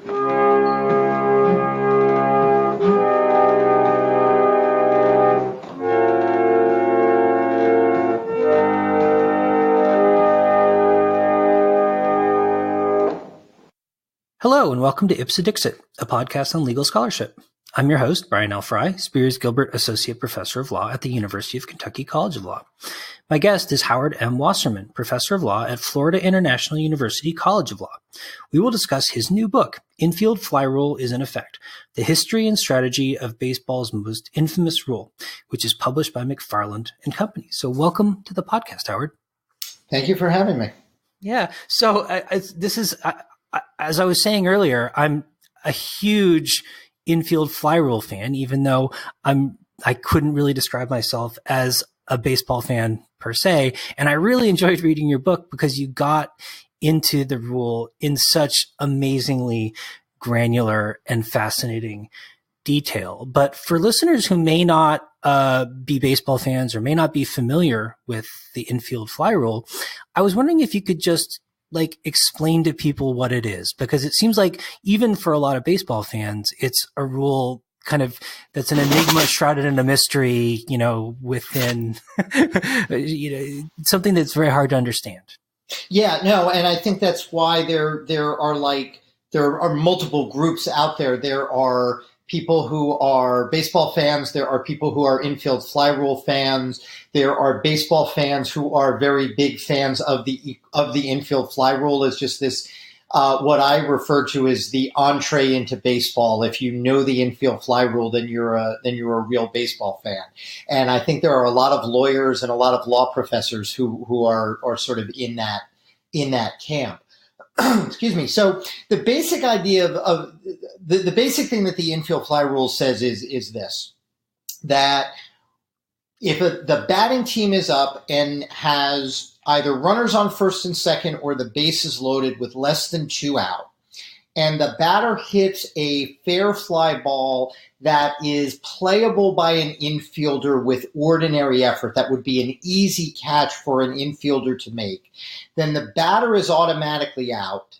Hello, and welcome to Ipsa Dixit, a podcast on legal scholarship. I'm your host, Brian L. Fry, Spears Gilbert Associate Professor of Law at the University of Kentucky College of Law. My guest is Howard M. Wasserman, Professor of Law at Florida International University College of Law. We will discuss his new book, Infield Fly Rule Is in Effect, The History and Strategy of Baseball's Most Infamous Rule, which is published by McFarland and Company. So welcome to the podcast, Howard. Thank you for having me. Yeah, so as I was saying earlier, I'm a huge Infield Fly Rule fan, even though I couldn't really describe myself as a baseball fan per se. And I really enjoyed reading your book because you got into the rule in such amazingly granular and fascinating detail. But for listeners who may not be baseball fans or may not be familiar with the Infield Fly Rule, I was wondering if you could just explain to people what it is, because it seems like even for a lot of baseball fans, it's a rule kind of that's an enigma shrouded in a mystery, within, something that's very hard to understand. Yeah, no. And I think that's why there are multiple groups out there. There are people who are baseball fans. There are people who are Infield Fly Rule fans. There are baseball fans who are very big fans of the Infield Fly Rule. Is just this what I refer to as the entree into baseball. If you know the Infield Fly Rule, then you're a real baseball fan. And I think there are a lot of lawyers and a lot of law professors who are sort of in that camp. Excuse me. So the basic idea of the basic thing that the Infield Fly Rule says is this: that if the batting team is up and has either runners on first and second or the bases loaded with less than 2 out, and the batter hits a fair fly ball that is playable by an infielder with ordinary effort, that would be an easy catch for an infielder to make, then the batter is automatically out.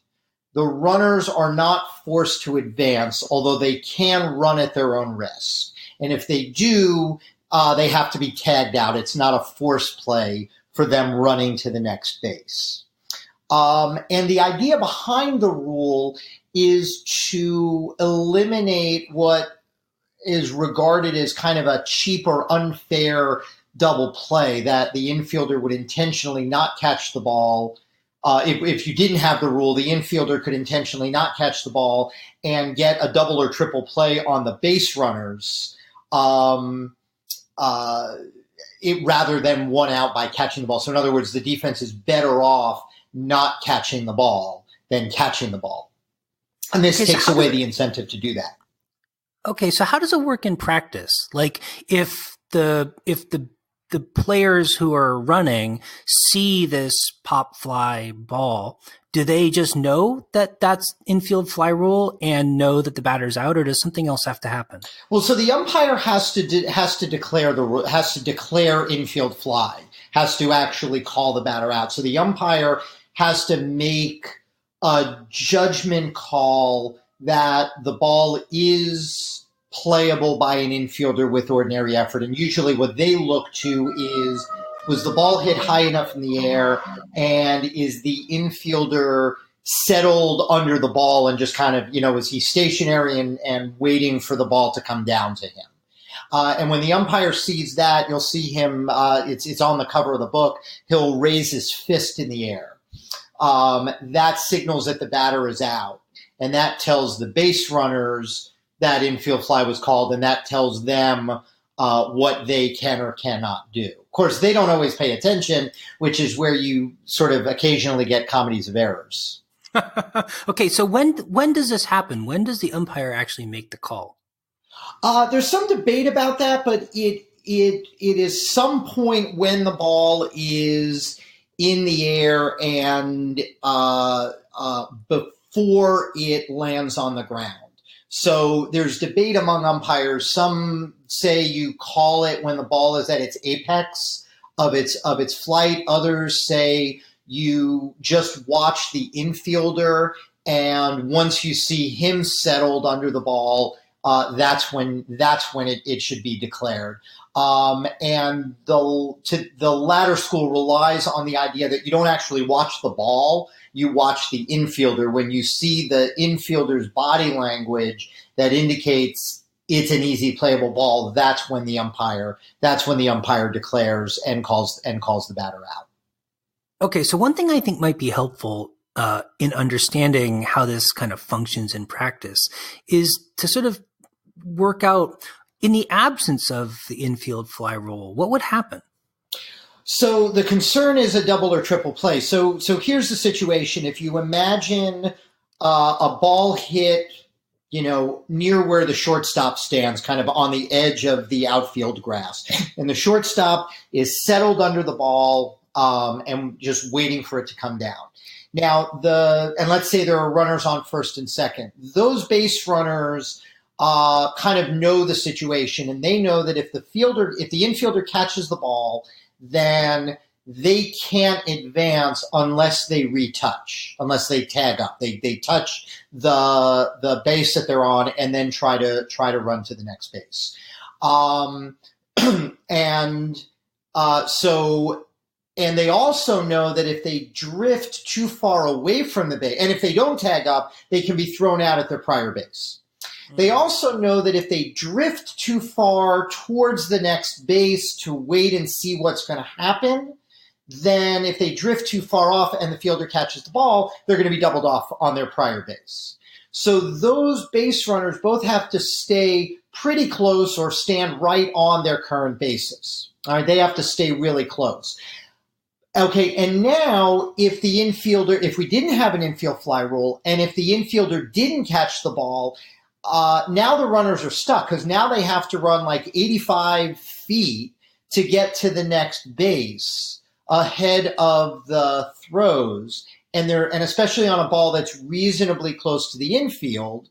The runners are not forced to advance, although they can run at their own risk. And if they do, they have to be tagged out. It's not a forced play for them running to the next base. And the idea behind the rule is to eliminate what is regarded as kind of a cheap or unfair double play, that the infielder would intentionally not catch the ball. If you didn't have the rule, the infielder could intentionally not catch the ball and get a double or triple play on the base runners, rather than 1 out by catching the ball. So in other words, the defense is better off not catching the ball than catching the ball. And this takes away the incentive to do that. Okay, so how does it work in practice? Like if the players who are running see this pop fly ball, do they just know that that's Infield Fly Rule and know that the batter's out, or does something else have to happen? Well, so the umpire has to declare infield fly, has to actually call the batter out. So the umpire has to make a judgment call that the ball is playable by an infielder with ordinary effort. And usually what they look to is, was the ball hit high enough in the air, and is the infielder settled under the ball and just kind of, is he stationary and waiting for the ball to come down to him? And when the umpire sees that, you'll see him, it's on the cover of the book, he'll raise his fist in the air. That signals that the batter is out. And that tells the base runners that infield fly was called, and that tells them what they can or cannot do. Of course, they don't always pay attention, which is where you sort of occasionally get comedies of errors. Okay, so when does this happen? When does the umpire actually make the call? There's some debate about that, but it is some point when the ball is in the air and before it lands on the ground. So there's debate among umpires. Some say you call it when the ball is at its apex of its flight. Others say you just watch the infielder And once you see him settled under the ball, that's when it should be declared. And the latter school relies on the idea that you don't actually watch the ball, you watch the infielder. When you see the infielder's body language that indicates it's an easy playable ball, that's when the umpire declares and calls the batter out. Okay, so one thing I think might be helpful in understanding how this kind of functions in practice is to sort of work out, in the absence of the infield fly rule, what would happen? So the concern is a double or triple play. So here's the situation. If you imagine a ball hit, near where the shortstop stands, kind of on the edge of the outfield grass, and the shortstop is settled under the ball and just waiting for it to come down. Now, and let's say there are runners on first and second. Those base runners kind of know the situation, and they know that if the infielder catches the ball, then they can't advance unless they retouch, unless they tag up. They touch the base that they're on and then try to run to the next base. And they also know that if they drift too far away from the base, and if they don't tag up, they can be thrown out at their prior base. They also know that if they drift too far towards the next base to wait and see what's going to happen, then if they drift too far off and the fielder catches the ball, they're going to be doubled off on their prior base. So those base runners both have to stay pretty close or stand right on their current bases. All right, they have to stay really close. Okay, and now if we didn't have an infield fly rule, and if the infielder didn't catch the ball, now the runners are stuck because now they have to run like 85 feet to get to the next base ahead of the throws. And especially on a ball that's reasonably close to the infield,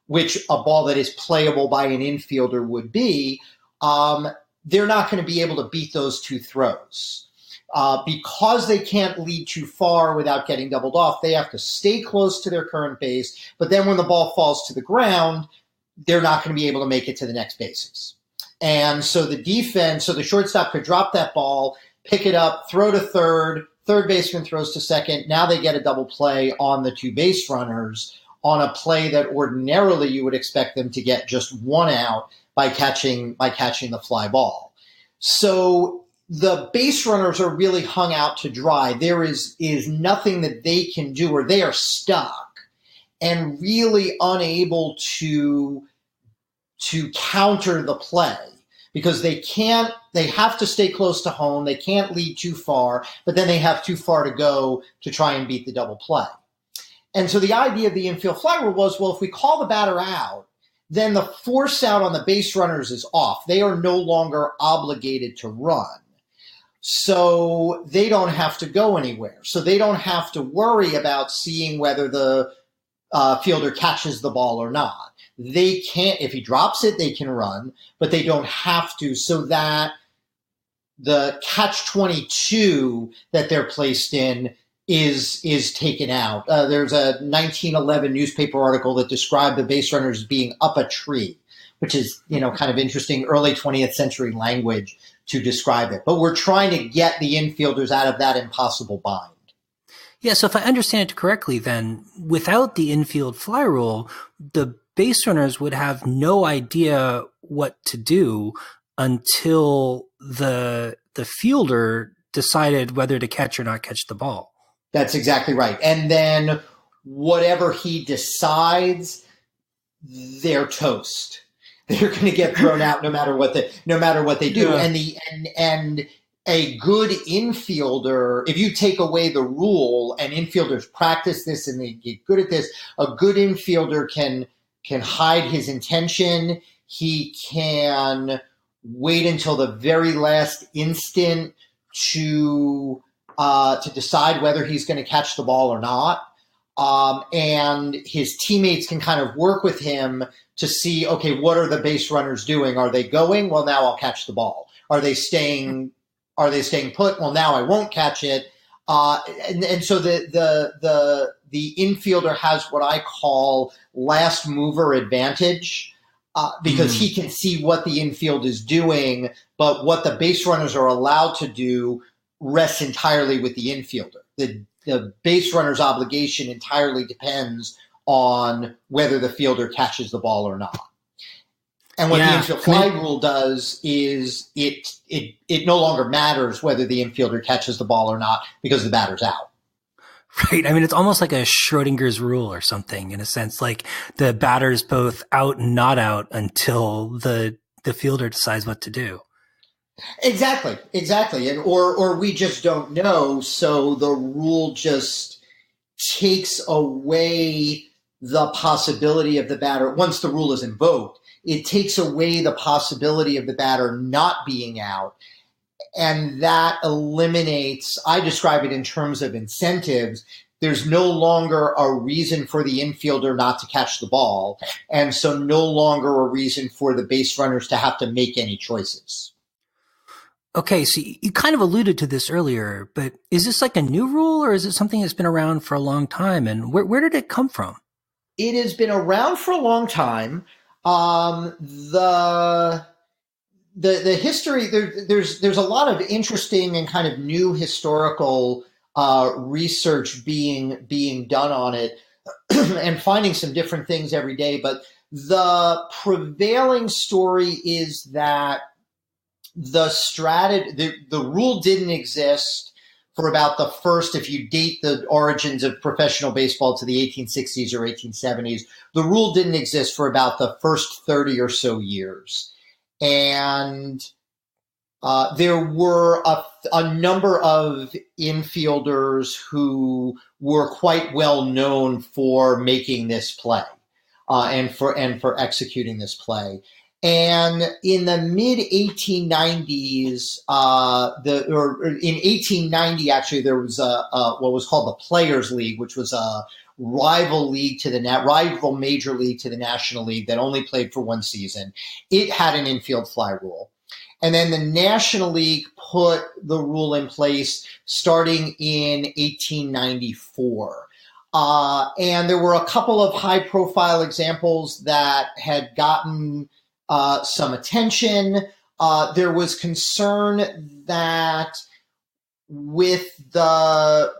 which a ball that is playable by an infielder would be, they're not going to be able to beat those two throws. Because they can't lead too far without getting doubled off, they have to stay close to their current base. But then when the ball falls to the ground, they're not going to be able to make it to the next bases. And so the shortstop could drop that ball, pick it up, throw to third baseman throws to second. Now they get a double play on the two base runners on a play that ordinarily you would expect them to get just one out by catching the fly ball. So the base runners are really hung out to dry. There is nothing that they can do, or they are stuck and really unable to counter the play because they have to stay close to home. They can't lead too far, but then they have too far to go to try and beat the double play. And so the idea of the infield fly rule was, well, if we call the batter out, then the force out on the base runners is off. They are no longer obligated to run. So they don't have to go anywhere. So they don't have to worry about seeing whether the fielder catches the ball or not. They can't, if he drops it, they can run, but they don't have to, so that the catch-22 that they're placed in is taken out. There's a 1911 newspaper article that described the base runners being up a tree, which is, kind of interesting early 20th century language to describe it. But we're trying to get the infielders out of that impossible bind. Yeah, so if I understand it correctly, then without the infield fly rule, the base runners would have no idea what to do until the fielder decided whether to catch or not catch the ball. That's exactly right. And then whatever he decides, they're toast. They're going to get thrown out no matter what they do. Yeah. And a good infielder, if you take away the rule, and infielders practice this and they get good at this, a good infielder can hide his intention. He can wait until the very last instant to decide whether he's going to catch the ball or not. And his teammates can kind of work with him to see, okay, what are the base runners doing? Are they going? Well, now I'll catch the ball. Are they staying put? Well, now I won't catch it. And so the the infielder has what I call last mover advantage, because he can see what the infield is doing, but what the base runners are allowed to do rests entirely with the infielder. The base runner's obligation entirely depends on whether the fielder catches the ball or not. And what the infield fly rule does is it no longer matters whether the infielder catches the ball or not because the batter's out. Right. I mean, it's almost like a Schrodinger's rule or something in a sense, like the batter's both out and not out until the fielder decides what to do. Exactly. And or we just don't know, so the rule just takes away the possibility of the batter. Once the rule is invoked, it takes away the possibility of the batter not being out. And that eliminates, I describe it in terms of incentives. There's no longer a reason for the infielder not to catch the ball. And so no longer a reason for the base runners to have to make any choices. Okay, so you kind of alluded to this earlier, but is this like a new rule or is it something that's been around for a long time? And where did it come from? It has been around for a long time. The history, there's a lot of interesting and kind of new historical research being done on it and finding some different things every day. But the prevailing story is that the rule didn't exist for about the first, if you date the origins of professional baseball to the 1860s or 1870s, the rule didn't exist for about the first 30 or so years. And there were a number of infielders who were quite well known for making this play and for executing this play. And in the mid 1890s, in 1890, actually, there was what was called the Players League, which was a rival major league to the National League that only played for one season. It had an infield fly rule. And then the National League put the rule in place starting in 1894. And there were a couple of high-profile examples that had gotten some attention. There was concern that with the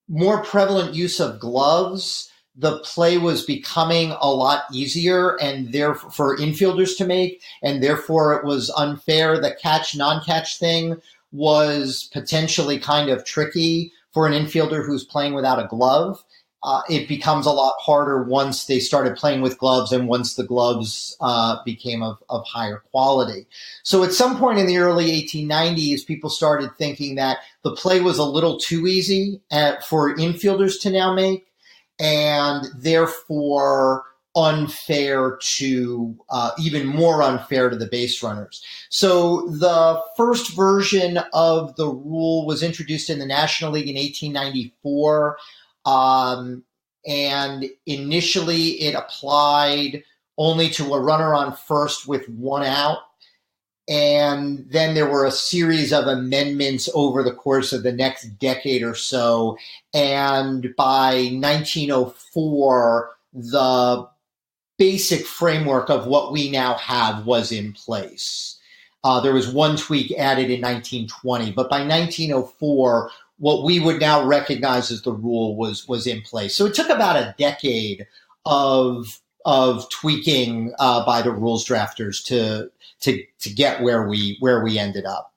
more prevalent use of gloves, the play was becoming a lot easier and therefore for infielders to make, and therefore it was unfair. The catch, non-catch thing was potentially kind of tricky for an infielder who's playing without a glove. It becomes a lot harder once they started playing with gloves and once the gloves became of higher quality. So at some point in the early 1890s, people started thinking that the play was a little too easy for infielders to now make, and therefore unfair to, even more unfair to the base runners. So the first version of the rule was introduced in the National League in 1894. And initially it applied only to a runner on first with one out. And then there were a series of amendments over the course of the next decade or so. And by 1904, the basic framework of what we now have was in place. There was one tweak added in 1920, but by 1904, what we would now recognize as the rule was in place. So it took about a decade of tweaking by the rules drafters to get where we ended up.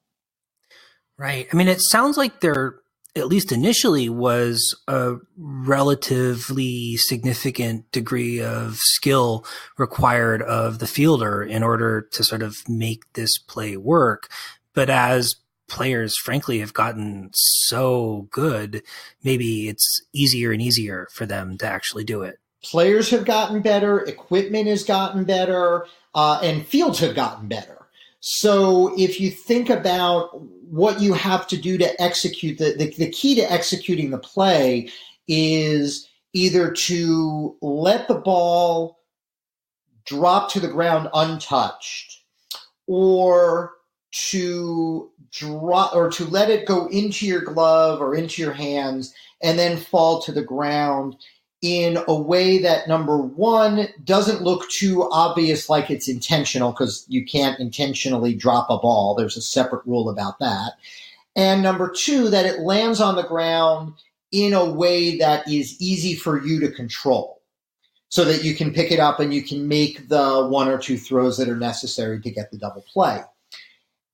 Right. I mean, it sounds like there, at least initially, was a relatively significant degree of skill required of the fielder in order to sort of make this play work. But as players, frankly, have gotten so good, maybe it's easier and easier for them to actually do it. Players have gotten better, equipment has gotten better, and fields have gotten better. So if you think about what you have to do to execute, the key to executing the play is either to let the ball drop to the ground untouched, or to drop or to let it go into your glove or into your hands and then fall to the ground in a way that, number one, doesn't look too obvious like it's intentional, because you can't intentionally drop a ball. There's a separate rule about that. And number two, that it lands on the ground in a way that is easy for you to control, so that you can pick it up and you can make the one or two throws that are necessary to get the double play.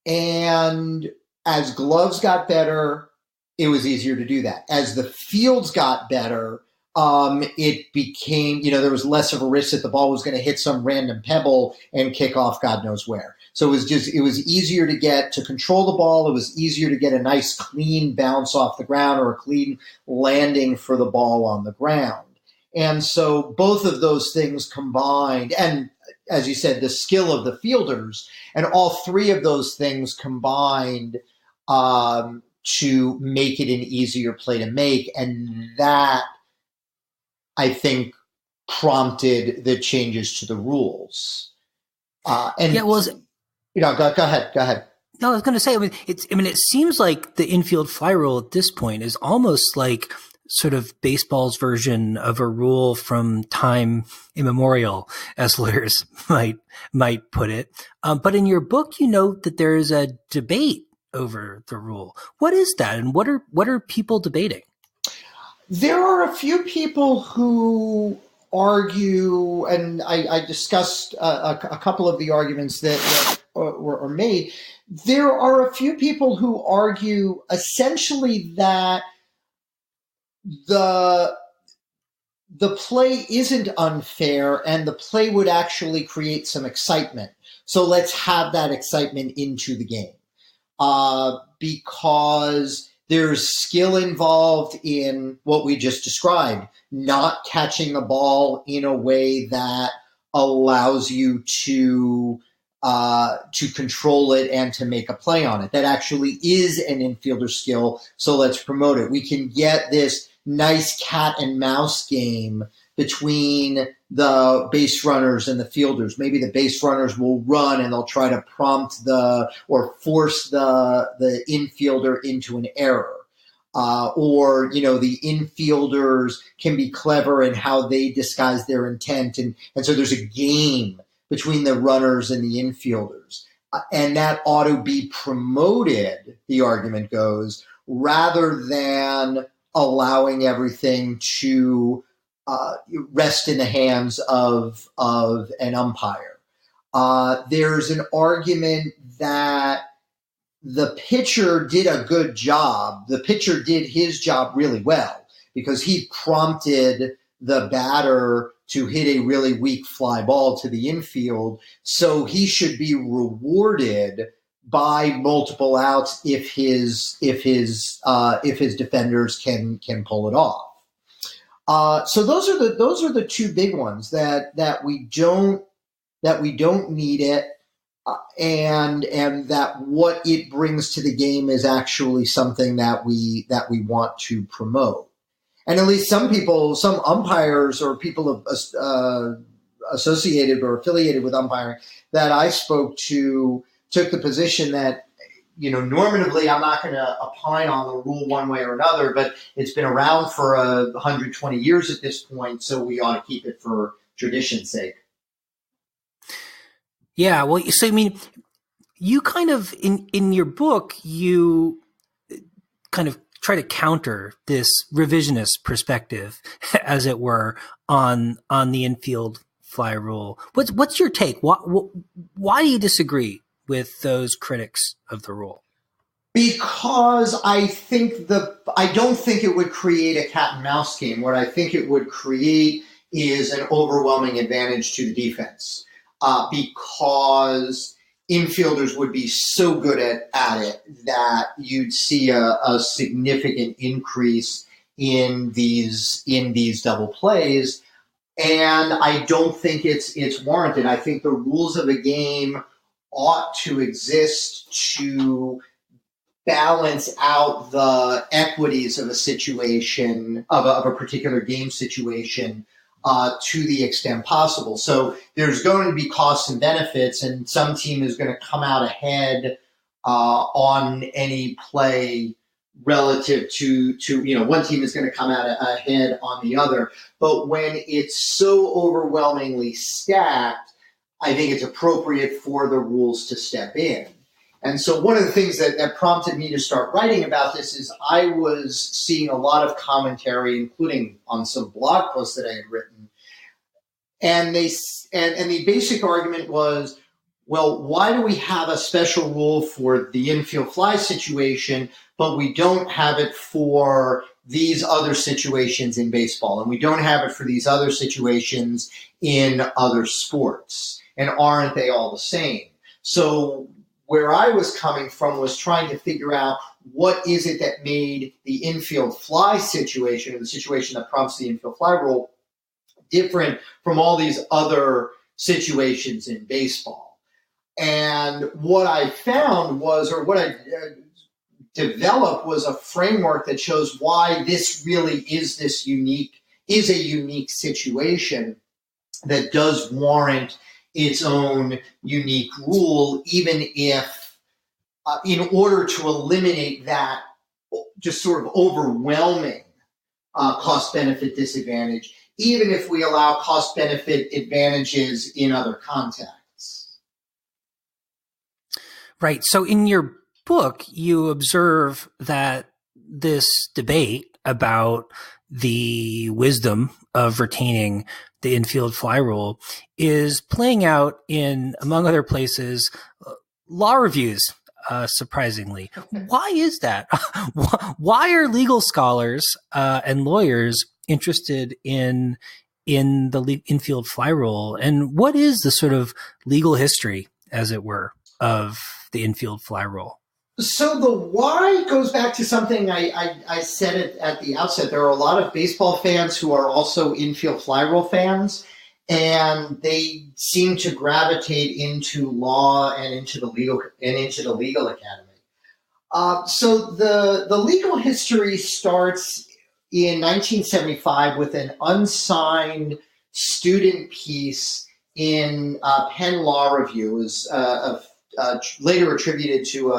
And as gloves got better, it was easier to do that. As the fields got better, it became, there was less of a risk that the ball was going to hit some random pebble and kick off God knows where. So it was easier to get to control the ball. It was easier to get a nice clean bounce off the ground or a clean landing for the ball on the ground. And so both of those things combined, and as you said, the skill of the fielders, and all three of those things combined to make it an easier play to make. And that, I think, prompted the changes to the rules. Go ahead. No, I was going to say, it seems like the infield fly rule at this point is almost like sort of baseball's version of a rule from time immemorial, as lawyers might put it. But in your book, you note that there is a debate over the rule. What is that, and what are people debating? There are a few people who argue, and I discussed a couple of the arguments that were made. There are a few people who argue essentially that the play isn't unfair and the play would actually create some excitement. So let's have that excitement into the game. Because there's skill involved in what we just described, not catching the ball in a way that allows you to control it and to make a play on it. That actually is an infielder skill, so let's promote it. We can get this nice cat and mouse game between the base runners and the fielders. Maybe the base runners will run and they'll try to prompt or force the infielder into an error. Or the infielders can be clever in how they disguise their intent. And so there's a game between the runners and the infielders. And that ought to be promoted, the argument goes, rather than allowing everything to rest in the hands of an umpire. There's an argument that the pitcher did a good job. The pitcher did his job really well because he prompted the batter to hit a really weak fly ball to the infield. So he should be rewarded by multiple outs if his defenders can pull it off. So those are the two big ones that we don't need it, and that what it brings to the game is actually something that we want to promote. And at least some people, some umpires or people associated or affiliated with umpiring that I spoke to took the position that, normatively I'm not going to opine on the rule one way or another, but it's been around for 120 years at this point, so we ought to keep it for tradition's sake. Yeah, well, so you kind of in your book, you kind of try to counter this revisionist perspective, as it were, on the infield fly rule. What's your take? Why do you disagree with those critics of the rule? Because I don't think it would create a cat and mouse game. What I think it would create is an overwhelming advantage to the defense, because infielders would be so good at it that you'd see a significant increase in these double plays. And I don't think it's warranted. I think the rules of the game ought to exist to balance out the equities of a situation, of a particular game situation, to the extent possible. So there's going to be costs and benefits, and some team is going to come out ahead on any play relative to one team is going to come out ahead on the other. But when it's so overwhelmingly stacked, I think it's appropriate for the rules to step in. And so one of the things that prompted me to start writing about this is I was seeing a lot of commentary, including on some blog posts that I had written. And the basic argument was, well, why do we have a special rule for the infield fly situation, but we don't have it for these other situations in baseball, and we don't have it for these other situations in other sports? And aren't they all the same? So where I was coming from was trying to figure out what is it that made the infield fly situation, or the situation that prompts the infield fly rule, different from all these other situations in baseball. And what I found was, or what I developed was a framework that shows why this really is a unique situation that does warrant its own unique rule, even if, in order to eliminate that just sort of overwhelming cost-benefit disadvantage, even if we allow cost-benefit advantages in other contexts. Right. So in your book, you observe that this debate about the wisdom of retaining the infield fly rule is playing out in, among other places, law reviews, surprisingly. Why is that? Why are legal scholars and lawyers interested in the infield fly rule? And what is the sort of legal history, as it were, of the infield fly rule? So the why goes back to something I said it at the outset. There are a lot of baseball fans who are also infield fly rule fans, and they seem to gravitate into law and into the legal academy. So the legal history starts in 1975 with an unsigned student piece in Penn Law Review. It was later attributed to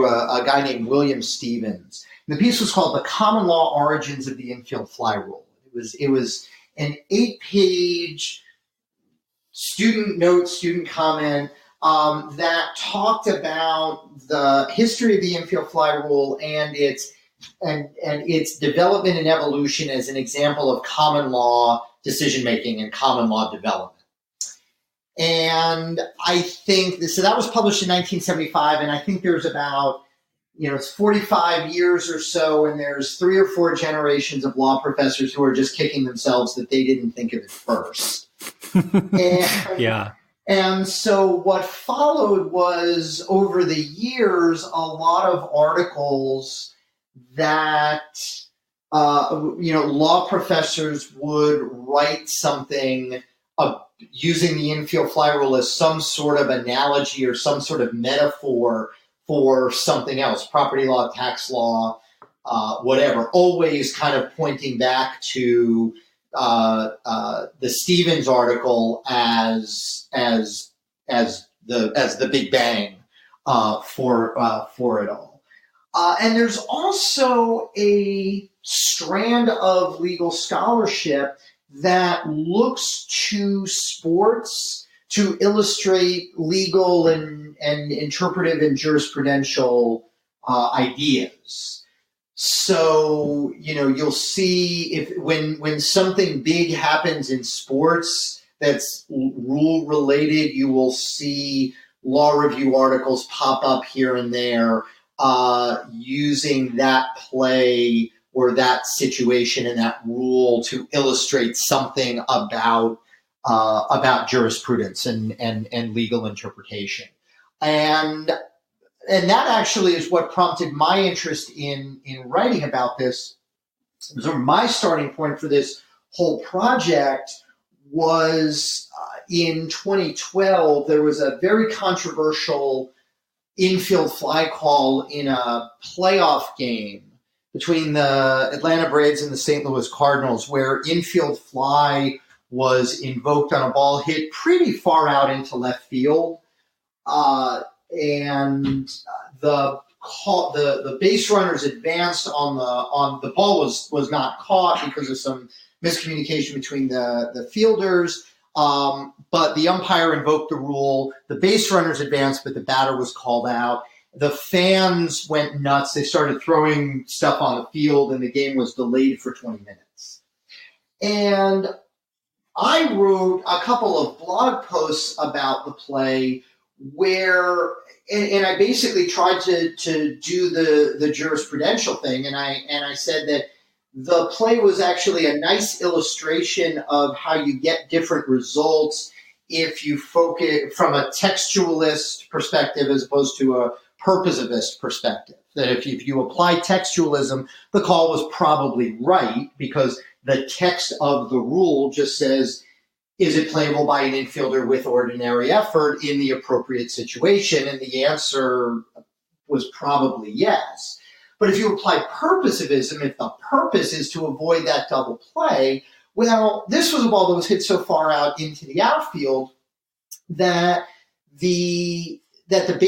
a guy named William Stevens. And the piece was called "The Common Law Origins of the Infield Fly Rule." It was an 8-page student comment that talked about the history of the infield fly rule and its development and evolution as an example of common law decision making and common law development. And I think so that was published in 1975, and I think there's about, it's 45 years or so, and there's 3 or 4 generations of law professors who are just kicking themselves that they didn't think of it first. And so what followed was, over the years, a lot of articles that, law professors would write something using the infield fly rule as some sort of analogy or some sort of metaphor for something else, property law, tax law, whatever, always kind of pointing back to the Stevens article as the Big Bang for it all. And there's also a strand of legal scholarship that looks to sports to illustrate legal and interpretive and jurisprudential ideas. So, you'll see when something big happens in sports that's rule related, you will see law review articles pop up here and there using that play or that situation and that rule to illustrate something about jurisprudence and legal interpretation. And that actually is what prompted my interest in writing about this. So my starting point for this whole project was in 2012, there was a very controversial infield fly call in a playoff game between the Atlanta Braves and the St. Louis Cardinals, where infield fly was invoked on a ball hit pretty far out into left field. the base runners advanced on the ball was not caught because of some miscommunication between the fielders. But the umpire invoked the rule. The base runners advanced, but the batter was called out. The fans went nuts. They started throwing stuff on the field, and the game was delayed for 20 minutes. And I wrote a couple of blog posts about the play where, and I basically tried to do the jurisprudential thing, and I said that the play was actually a nice illustration of how you get different results if you focus from a textualist perspective as opposed to a purposivist perspective. That if you apply textualism, the call was probably right because the text of the rule just says, is it playable by an infielder with ordinary effort in the appropriate situation? And the answer was probably yes. But if you apply purposivism, if the purpose is to avoid that double play, well, this was a ball that was hit so far out into the outfield that that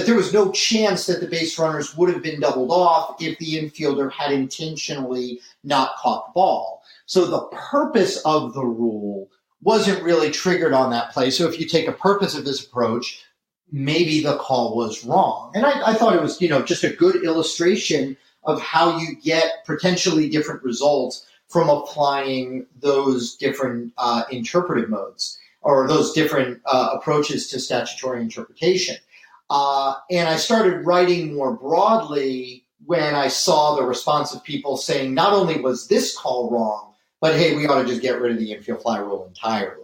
there was no chance that the base runners would have been doubled off if the infielder had intentionally not caught the ball. So the purpose of the rule wasn't really triggered on that play. So if you take a purpose of this approach, maybe the call was wrong. And I thought it was, just a good illustration of how you get potentially different results from applying those different interpretive modes or those different approaches to statutory interpretation. And I started writing more broadly when I saw the response of people saying not only was this call wrong, but hey, we ought to just get rid of the infield fly rule entirely.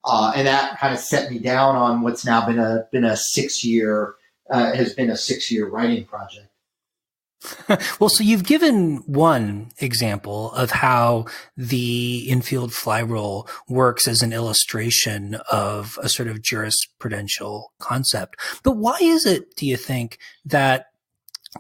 And that kind of set me down on what's now been a 6-year writing project. Well, so you've given one example of how the infield fly rule works as an illustration of a sort of jurisprudential concept. But why is it, do you think, that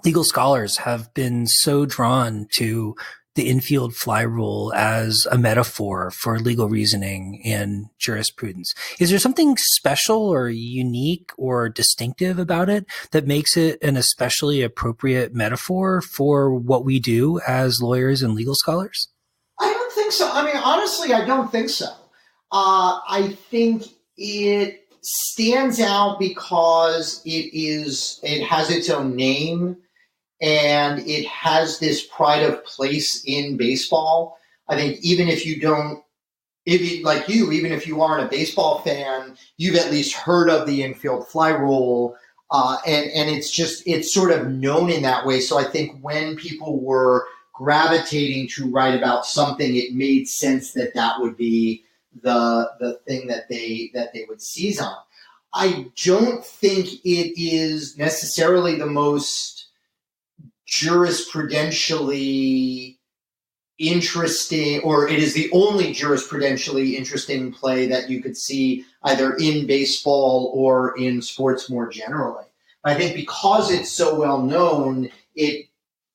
legal scholars have been so drawn to the infield fly rule as a metaphor for legal reasoning in jurisprudence? Is there something special or unique or distinctive about it that makes it an especially appropriate metaphor for what we do as lawyers and legal scholars? I don't think so. I mean, honestly, I don't think so. I think it stands out because it has its own name. And it has this pride of place in baseball. I think even if you aren't a baseball fan, you've at least heard of the infield fly rule. And it's sort of known in that way. So I think when people were gravitating to write about something, it made sense that would be the thing that they would seize on. I don't think it is necessarily the most jurisprudentially interesting, or it is the only jurisprudentially interesting play that you could see either in baseball or in sports more generally. I think because it's so well known, it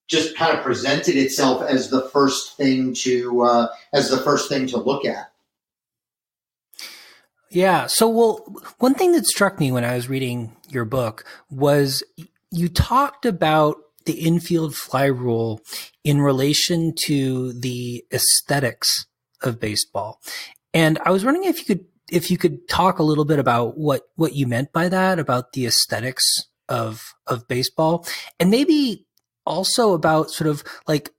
just kind of presented itself as the first thing to look at. Yeah. So, one thing that struck me when I was reading your book was you talked about the infield fly rule in relation to the aesthetics of baseball. And I was wondering if you could talk a little bit about what you meant by that, about the aesthetics of baseball, and maybe also about sort of like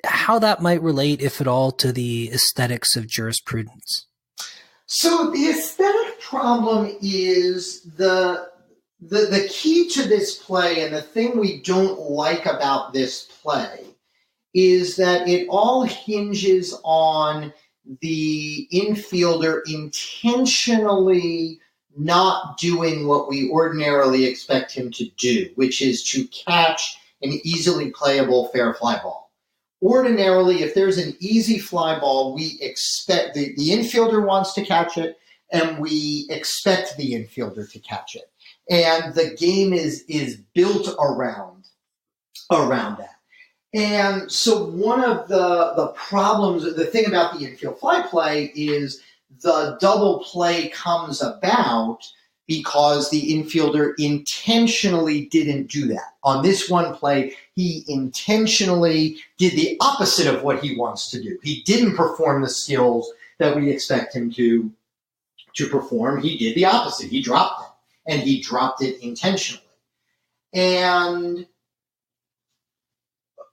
how that might relate, if at all, to the aesthetics of jurisprudence. So the aesthetic problem is the key to this play, and the thing we don't like about this play, is that it all hinges on the infielder intentionally not doing what we ordinarily expect him to do, which is to catch an easily playable fair fly ball. Ordinarily, if there's an easy fly ball, we expect the infielder wants to catch it, and we expect the infielder to catch it. And the game is built around that. And so one of the problems, the thing about the infield fly play is the double play comes about because the infielder intentionally didn't do that. On this one play, he intentionally did the opposite of what he wants to do. He didn't perform the skills that we expect him to perform. He did the opposite. He dropped it, and he dropped it intentionally. And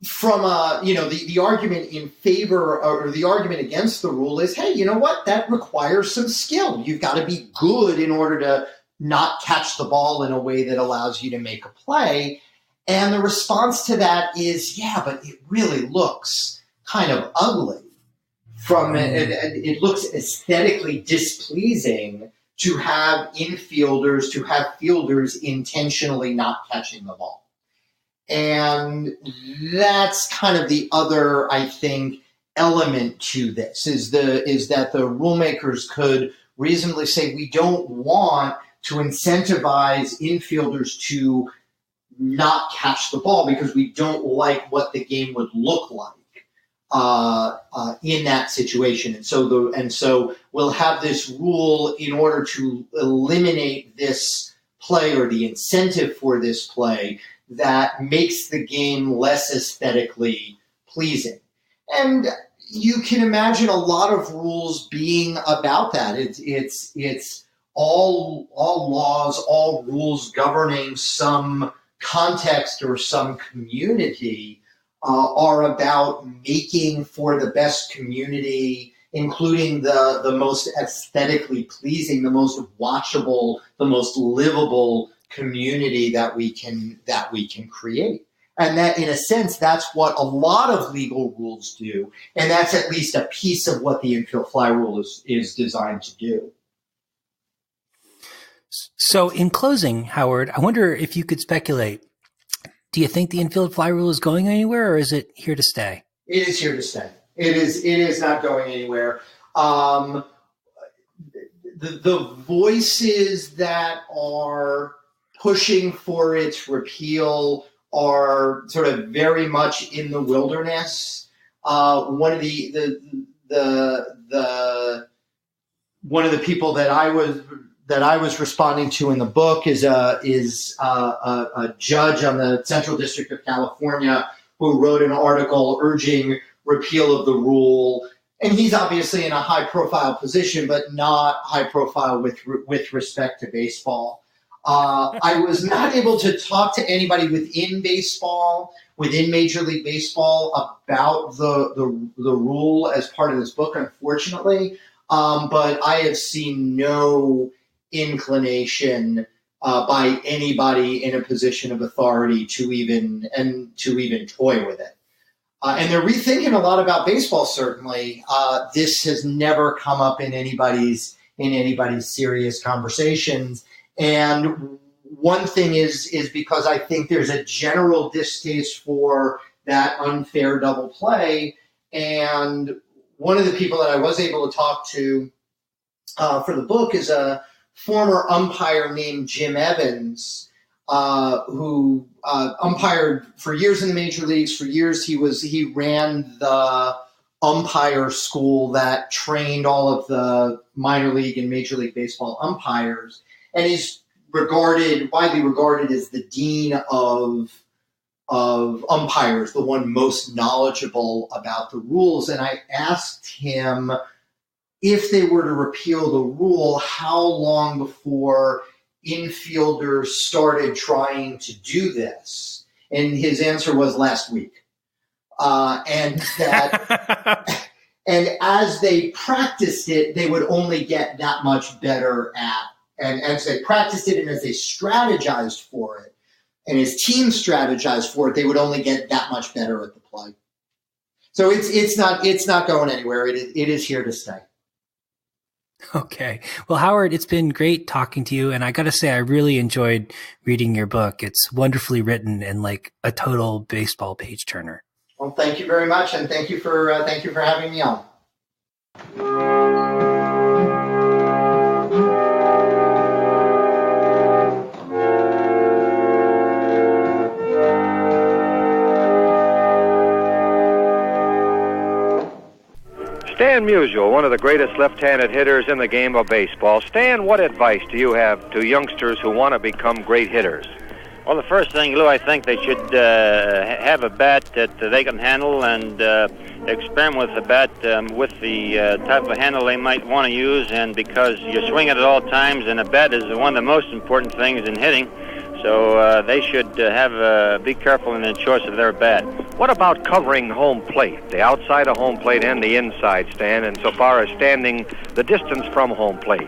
from the argument in favor or the argument against the rule is, hey, you know what? That requires some skill. You've got to be good in order to not catch the ball in a way that allows you to make a play. And the response to that is, yeah, but it really looks kind of ugly. It looks aesthetically displeasing to have infielders, to have fielders intentionally not catching the ball. And that's kind of the other, I think, element to this is that the rulemakers could reasonably say we don't want to incentivize infielders to not catch the ball because we don't like what the game would look like in that situation. And so we'll have this rule in order to eliminate this play or the incentive for this play that makes the game less aesthetically pleasing. And you can imagine a lot of rules being about that. It's all laws, all rules governing some context or some community are about making for the best community, including the most aesthetically pleasing, the most watchable, the most livable community that we can create. And that, in a sense, that's what a lot of legal rules do. And that's at least a piece of what the Infield Fly Rule is designed to do. So in closing, Howard, I wonder if you could speculate. Do you think the Infield Fly Rule is going anywhere, or is it here to stay? It is here to stay. It is not going anywhere. The voices that are pushing for its repeal are sort of very much in the wilderness. One of the people that I was responding to in the book is a judge on the Central District of California who wrote an article urging repeal of the rule. And he's obviously in a high-profile position, but not high-profile with respect to baseball. I was not able to talk to anybody within Major League Baseball, about the rule as part of this book, unfortunately. But I have seen no inclination by anybody in a position of authority to even toy with it. And they're rethinking a lot about baseball. Certainly, this has never come up in anybody's serious conversations. And one thing is because I think there's a general distaste for that unfair double play. And one of the people that I was able to talk to for the book is a former umpire named Jim Evans, who umpired for years in the major leagues. For years, he ran the umpire school that trained all of the minor league and Major League Baseball umpires. And he's widely regarded as the dean of umpires, the one most knowledgeable about the rules. And I asked him, if they were to repeal the rule, how long before infielders started trying to do this? And his answer was last week. And as they practiced it, they would only get that much better at. And as they practiced it and as they strategized for it, and his team strategized for it, they would only get that much better at the play. So it's not going anywhere. It is here to stay. Okay. Well, Howard, it's been great talking to you. And I got to say, I really enjoyed reading your book. It's wonderfully written and like a total baseball page turner. Well, thank you very much. And thank you for having me on. Stand Stan Musial, one of the greatest left-handed hitters in the game of baseball. Stan, what advice do you have to youngsters who want to become great hitters? Well, the first thing, Lou, I think they should have a bat that they can handle and experiment with the bat with the type of handle they might want to use, and because you swing it at all times, and a bat is one of the most important things in hitting, so they should be careful in the choice of their bat. What about covering home plate, the outside of home plate and the inside, Stan, and so far as standing the distance from home plate?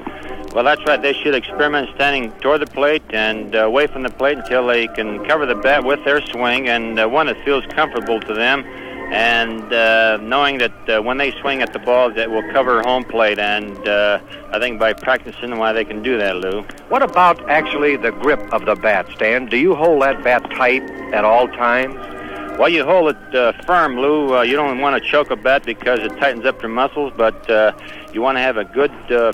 Well, that's right. They should experiment standing toward the plate and away from the plate until they can cover the bat with their swing, and one that feels comfortable to them, and knowing that when they swing at the ball, that will cover home plate. And I think by practicing why they can do that, Lou. What about actually the grip of the bat, Stan? Do you hold that bat tight at all times? Well, you hold it firm, Lou. You don't want to choke a bat because it tightens up your muscles, but you want to have a good,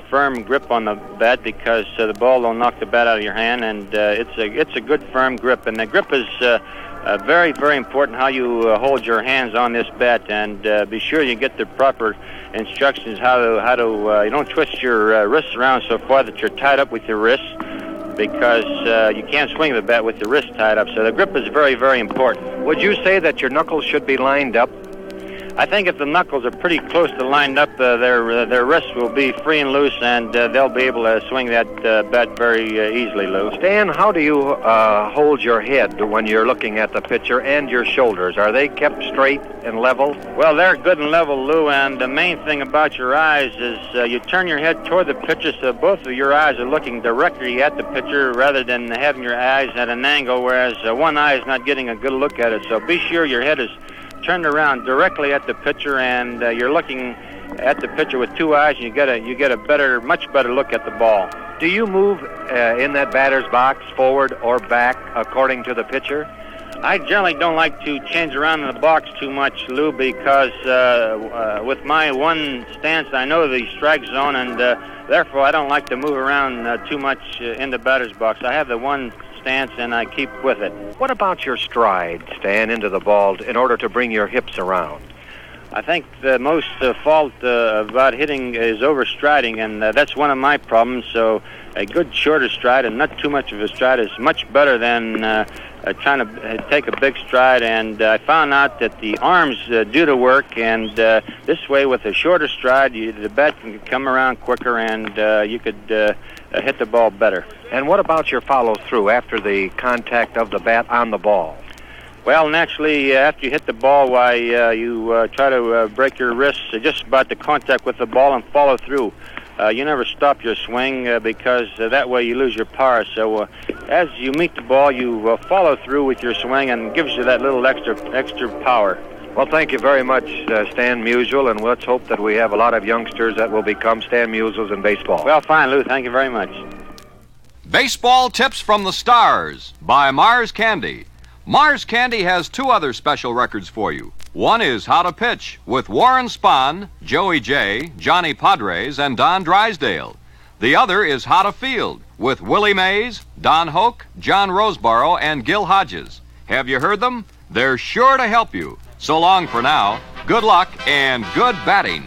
firm grip on the bat because the ball will knock the bat out of your hand, and it's a good, firm grip. And the grip is very, very important, how you hold your hands on this bat, and be sure you get the proper instructions how to you don't twist your wrists around so far that you're tied up with your wrists, because you can't swing the bat with your wrist tied up. So the grip is very, very important. Would you say that your knuckles should be lined up? I think if the knuckles are pretty close to lined up, their wrists will be free and loose, and they'll be able to swing that bat very easily, Lou. Stan, how do you hold your head when you're looking at the pitcher, and your shoulders? Are they kept straight and level? Well, they're good and level, Lou, and the main thing about your eyes is you turn your head toward the pitcher so both of your eyes are looking directly at the pitcher rather than having your eyes at an angle, whereas one eye is not getting a good look at it. So be sure your head is turned around directly at the pitcher, and you're looking at the pitcher with two eyes, and you get a much better look at the ball. Do you move in that batter's box forward or back according to the pitcher? I generally don't like to change around in the box too much, Lou, because with my one stance, I know the strike zone, and therefore I don't like to move around too much in the batter's box. I have the one stance, and I keep with it. What about your stride, Stan, into the ball in order to bring your hips around? I think the most fault about hitting is overstriding, and that's one of my problems. So a good shorter stride and not too much of a stride is much better than trying to take a big stride. And I found out that the arms do the work, and this way with a shorter stride, the bat can come around quicker, and you could hit the ball better. And what about your follow-through after the contact of the bat on the ball? Well, naturally, after you hit the ball, you try to break your wrists just about the contact with the ball and follow through. You never stop your swing because that way you lose your power. So as you meet the ball, you follow through with your swing, and gives you that little extra power. Well, thank you very much, Stan Musial, and let's hope that we have a lot of youngsters that will become Stan Musials in baseball. Well, fine, Lou. Thank you very much. Baseball Tips from the Stars by Mars Candy. Mars Candy has two other special records for you. One is How to Pitch with Warren Spahn, Joey J., Johnny Padres, and Don Drysdale. The other is How to Field with Willie Mays, Don Hoke, John Roseborough, and Gil Hodges. Have you heard them? They're sure to help you. So long for now. Good luck and good batting.